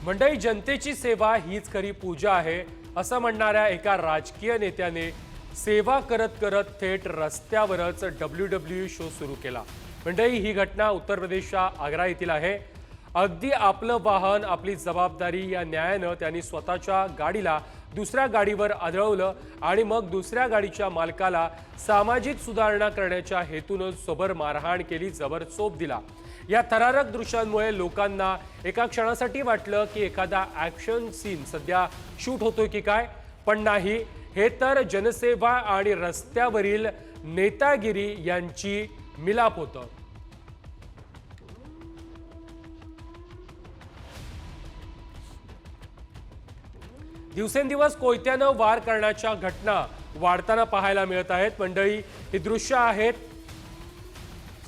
मंडळी, जनतेची सेवा हीच खरी पूजा आहे असं म्हणणाऱ्या एका राजकीय नेत्याने सेवा करत करत थेट रस्त्यावरच WWE शो सुरू केला। मंडळी, ही घटना उत्तर प्रदेशच्या आग्रा येथील आहे। अगदी आपलं वाहन आपली जबाबदारी या न्यायानं त्यांनी स्वतःच्या गाडीला दुसऱ्या गाडीवर आदळवलं आणि मग दुसऱ्या गाडीच्या मालकाला सामाजिक सुधारणा करण्याच्या हेतून सोबर मारहाण केली, जबर चोप दिला। या थरारक दृश्यांमुळे लोकांना एका क्षणासाठी वाटलं की एखादा ॲक्शन सीन सध्या शूट होतोय की काय, पण नाही, हे तर जनसेवा आणि रस्त्यावरील नेतागिरी यांची मिलाप होतं। दिवसेंदिवस कोयत्यानं वार करण्याच्या घटना वाढताना पाहायला मिळत आहेत। मंडळी, ही दृश्य आहेत।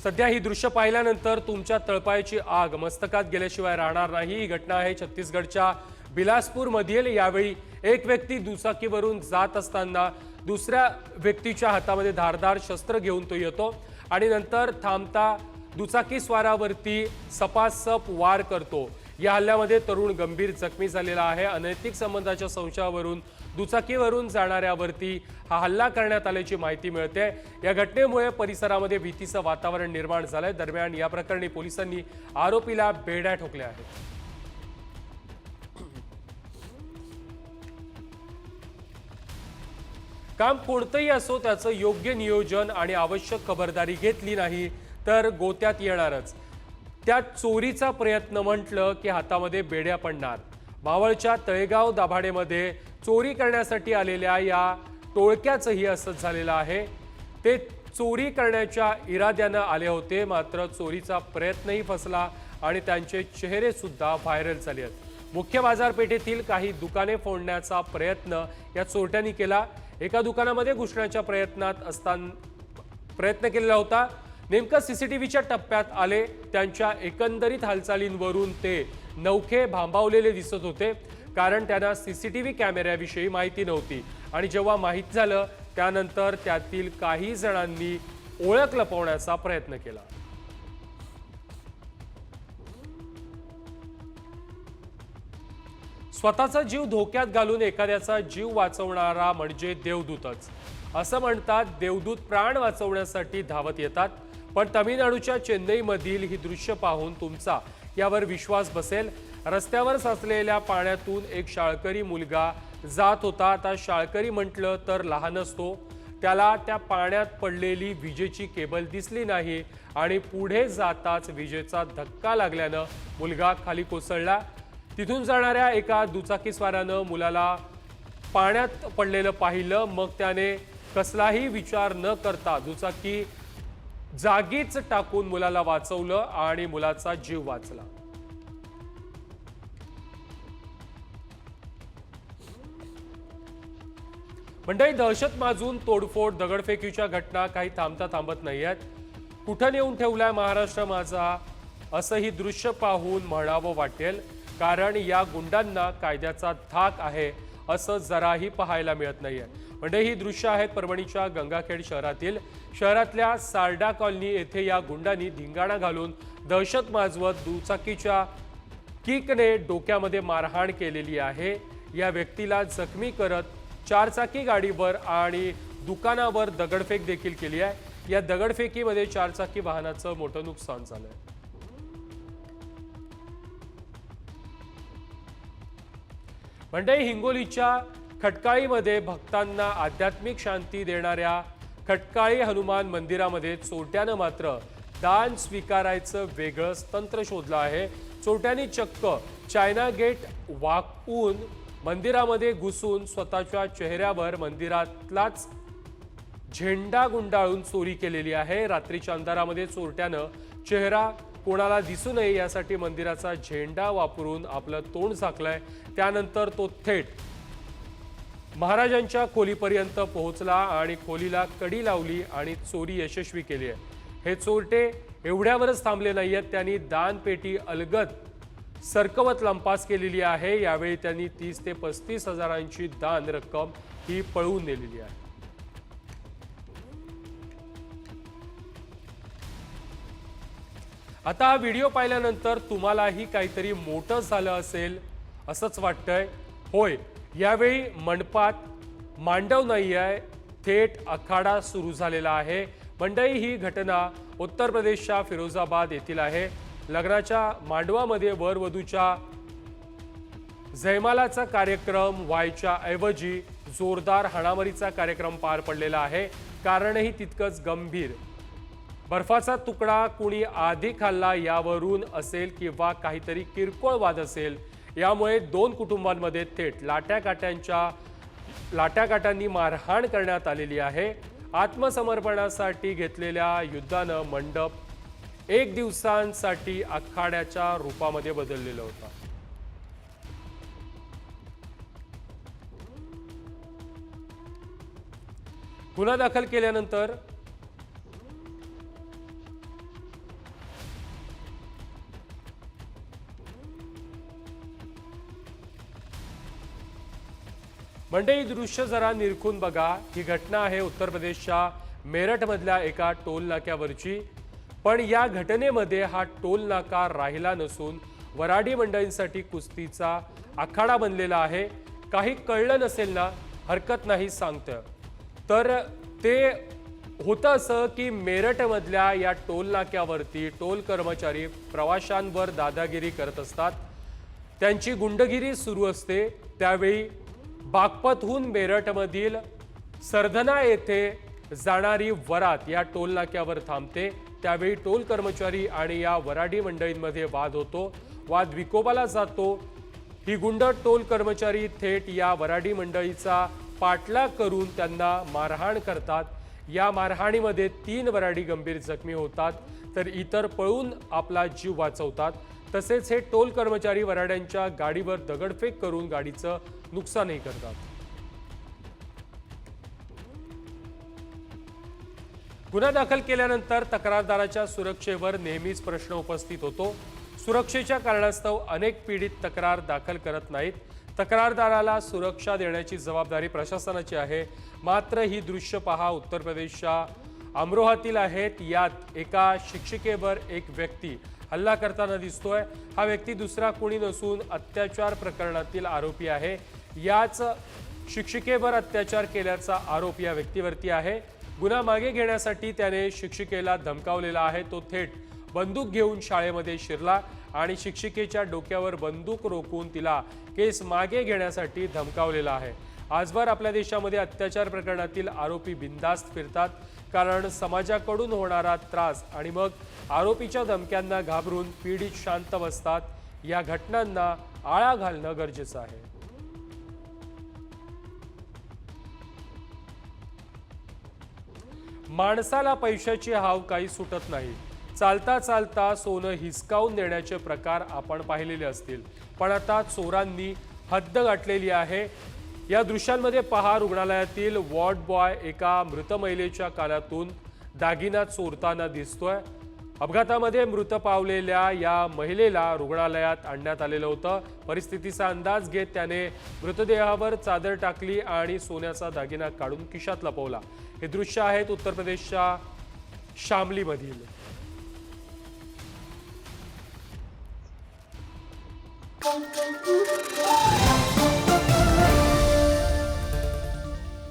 सध्या ही दृश्य पाहिल्यानंतर तुमच्या तळपायाची आग मस्तकात गेल्याशिवाय राहणार नाही। ही घटना आहे छत्तीसगडच्या बिलासपूर मधील। यावेळी एक व्यक्ती दुचाकीवरून जात असताना दुसऱ्या व्यक्तीच्या हातामध्ये धारदार शस्त्र घेऊन तो येतो आणि नंतर थांबता दुचाकी स्वारावरती सपासप वार करतो। या हल्ल्यामध्ये तरुण गंभीर जखमी झालेला आहे। अनैतिक संबंधाच्या संशयावरून दुचाकीवरून जाणाऱ्यावरती हा हल्ला करण्यात आल्याची माहिती मिळते। या घटनेमुळे परिसरामध्ये भीतीचं वातावरण निर्माण झालंय। दरम्यान या प्रकरणी पोलिसांनी आरोपीला बेड्या ठोकल्या आहेत। काम कोणतंही असो, त्याचं योग्य नियोजन आणि आवश्यक खबरदारी घेतली नाही तर गोत्यात येणारच। त्यात चोरीचा प्रयत्न म्हटलं की हातामध्ये बेड्या पडणार। मावळच्या तळेगाव दाभाडेमध्ये चोरी करण्यासाठी आलेल्या या टोळक्याचंही असंच झालेलं आहे। ते चोरी करण्याच्या इराद्यानं आले होते, मात्र चोरीचा प्रयत्नही फसला आणि त्यांचे चेहरे सुद्धा व्हायरल झाले आहेत। मुख्य बाजारपेठेतील काही दुकाने फोडण्याचा प्रयत्न या चोरट्यांनी केला। एका दुकानामध्ये घुसण्याच्या प्रयत्न केलेला होता। नेमकं सीसीटीव्हीच्या टप्प्यात आले। त्यांच्या एकंदरीत हालचालींवरून ते नवखे भांबावलेले दिसत होते, कारण त्यांना सीसीटीव्ही कॅमेऱ्याविषयी माहिती नव्हती आणि जेव्हा माहीत झालं त्यानंतर त्यातील काही जणांनी ओळख लपवण्याचा प्रयत्न केला। स्वतःचा जीव धोक्यात घालून एखाद्याचा जीव वाचवणारा म्हणजे देवदूतच असं म्हणतात। देवदूत प्राण वाचवण्यासाठी धावत येतात, पण तमिळनाडूच्या चेन्नईमधील ही दृश्य पाहून तुमचा यावर विश्वास बसेल। रस्त्यावर साचलेल्या पाण्यातून एक शाळकरी मुलगा जात होता। आता शाळकरी म्हटलं तर लहानच तो, त्याला त्या पाण्यात पडलेली विजेची केबल दिसली नाही आणि पुढे जाताच विजेचा धक्का लागल्यानं मुलगा खाली कोसळला। तिथून जाणाऱ्या एका दुचाकीस्वारानं मुलाला पाण्यात पडलेलं पाहिलं, मग त्याने कसलाही विचार न करता दुचाकी जागीच टाकून मुलाला वाचवलं आणि मुलाचा जीव वाचला। मंडळी, दहशत माजून तोडफोड दगडफेकीच्या घटना काही थांबता थांबत नाहीयेत। कुठं नेऊन ठेवलाय महाराष्ट्र माझा, असं ही दृश्य पाहून म्हणावं वाटेल, कारण या गुंडांना कायद्याचा धाक आहे असं जराही पाहायला मिळत नाहीये। म्हणजे ही दृश्य आहेत परभणीच्या गंगाखेड शहरातल्या सारडा कॉलनी येथे या गुंडांनी धिंगाणा घालून दहशत माजवत दुचाकीच्या किकने डोक्यामध्ये मारहाण केलेली आहे। या व्यक्तीला जखमी करत चारचाकी गाडीवर आणि दुकानावर दगडफेक देखील केली आहे। या दगडफेकीमध्ये चारचाकी वाहनाचं मोठं नुकसान झालंय। मंडळी, हिंगोलीच्या खटकाळीमध्ये भक्तांना आध्यात्मिक शांती देणाऱ्या खटकाळी हनुमान मंदिरामध्ये चोरट्यानं मात्र दान स्वीकारायचं वेगळंच तंत्र शोधलं आहे। चोरट्यांनी चक्क चायना गेट वाकवून मंदिरामध्ये घुसून स्वतःच्या चेहऱ्यावर मंदिरातलाच झेंडा गुंडाळून चोरी केलेली आहे। रात्रीच्या अंधारामध्ये चोरट्यानं चेहरा कोणाला दिसू नये यासाठी मंदिराचा झेंडा वापरून आपलं तोंड झाकलंय। त्यानंतर तो थेट महाराजांच्या खोलीपर्यंत पोहोचला आणि खोलीला कडी लावली आणि चोरी यशस्वी केली आहे। हे चोरटे एवढ्यावरच थांबले नाहीयेत, त्यांनी दानपेटी अलगद सरकवत लंपास केलेली आहे। यावेळी त्यांनी 30 ते 35 हजारांची दान रक्कम ही पळवून नेलेली आहे। आता हा व्हिडिओ पाहिल्यानंतर तुम्हालाही काहीतरी मोठं झालं असेल असंच वाटतंय. होय, यावेळी मंडपात मांडव नाही आहे, थेट आखाडा सुरू झालेला आहे. मंडई, ही घटना उत्तर प्रदेशच्या फिरोजाबाद येथील आहे. लग्नाच्या मांडवामध्ये वरवधूच्या जयमालाचा कार्यक्रम व्हायच्या ऐवजी जोरदार हाणामारीचा कार्यक्रम पार पडलेला आहे. कारणही तितकंच गंभीर. बर्फाचा तुकडा कुणी आधी खाल्ला यावरून असेल किंवा काहीतरी किरकोळ वाद असेल. यामुळे दोन कुटुंबांमध्ये थेट लाट्याकाट्यांनी मारहाण करण्यात आलेली आहे. आत्मसमर्पणासाठी घेतलेल्या युद्धानं मंडप एक दिवसांसाठी आखाड्याच्या रूपामध्ये बदललेलं होतं. गुन्हा दाखल केल्यानंतर मंडई, दृश्य जरा निरखून बघा. ही घटना आहे उत्तर प्रदेशच्या मेरठमधल्या एका टोल नाक्यावरची. पण या घटनेमध्ये हा टोल नाका राहिला नसून वराडी मंडळींसाठी कुस्तीचा आखाडा बनलेला आहे. काही कळलं नसेल ना, हरकत नाही सांगतं. तर ते होतं असं की मेरठमधल्या या टोल नाक्यावरती टोल कर्मचारी प्रवाशांवर दादागिरी करत असतात. त्यांची गुंडगिरी सुरू असते. त्यावेळी बागपतहून मेरठमधील सरधना येथे जाणारी वरात या टोल नाक्यावर थांबते. त्यावेळी टोल कर्मचारी आणि या वराडी मंडळींमध्ये वाद होतो. वाद विकोपाला जातो. ही गुंड टोल कर्मचारी थेट या वराडी मंडळीचा पाठलाग करून त्यांना मारहाण करतात. या मारहाणीमध्ये 3 वराडी गंभीर जखमी होतात, तर इतर पळून आपला जीव वाचवतात. तसेच हे टोल कर्मचारी वराड्यांच्या गाडीवर दगडफेक करून गाडीचं नुकसानही करतात. गुन्हा दाखल केल्यानंतर तक्रारदाराच्या सुरक्षेवर नेहमीच प्रश्न उपस्थित होतो. सुरक्षेच्या कारणास्तव अनेक पीडित तक्रार दाखल करत नाहीत. तक्रारदाराला सुरक्षा देण्याची जबाबदारी प्रशासनाची आहे. मात्र ही दृश्य पहा, उत्तर प्रदेशच्या अमरोहातील आहेत. यात एका शिक्षिकेवर एक व्यक्ती हल्ला करताना दिसतोय. हा व्यक्ती दुसरा कोणी नसून अत्याचार प्रकरणातील आरोपी आहे. याच शिक्षिकेवर अत्याचार केल्याचा आरोप या व्यक्तीवरती आहे. गुन्हा मागे घेण्यासाठी त्याने शिक्षिकेला धमकावलेला आहे. तो थेट बंदूक घेऊन शाळेमध्ये शिरला आणि शिक्षिकेच्या डोक्यावर बंदूक रोखून तिला केस मागे घेण्यासाठी धमकावलेला आहे. आजवर आपल्या देशामध्ये अत्याचार प्रकरणातील आरोपी बिनधास्त फिरतात, कारण समाजाकडून होणारा त्रास आणि मग आरोपीच्या धमक्यांना घाबरून पीडित शांत बसतात. या घटनांना आळा घालणं गरजेचं आहे. माणसाला पैशाची हाव काही सुटत नाही. चालता चालता सोनं हिसकावून देण्याचे प्रकार आपण पाहिलेले असतील, पण आता चोरांनी हद्द गाठलेली आहे. या दृश्यांमध्ये पहा, रुग्णालयातील वॉर्ड बॉय एका मृत महिलेच्या कानातून दागिना चोरताना दिसतोय. अपघातामध्ये मृत पावलेल्या या महिलेला रुग्णालयात आणण्यात आलेलं होतं. परिस्थितीचा अंदाज घेत त्याने मृतदेहावर चादर टाकली आणि सोन्याचा दागिना काढून खिशात लपवला. हे दृश्य आहेत उत्तर प्रदेशच्या शामलीमधील.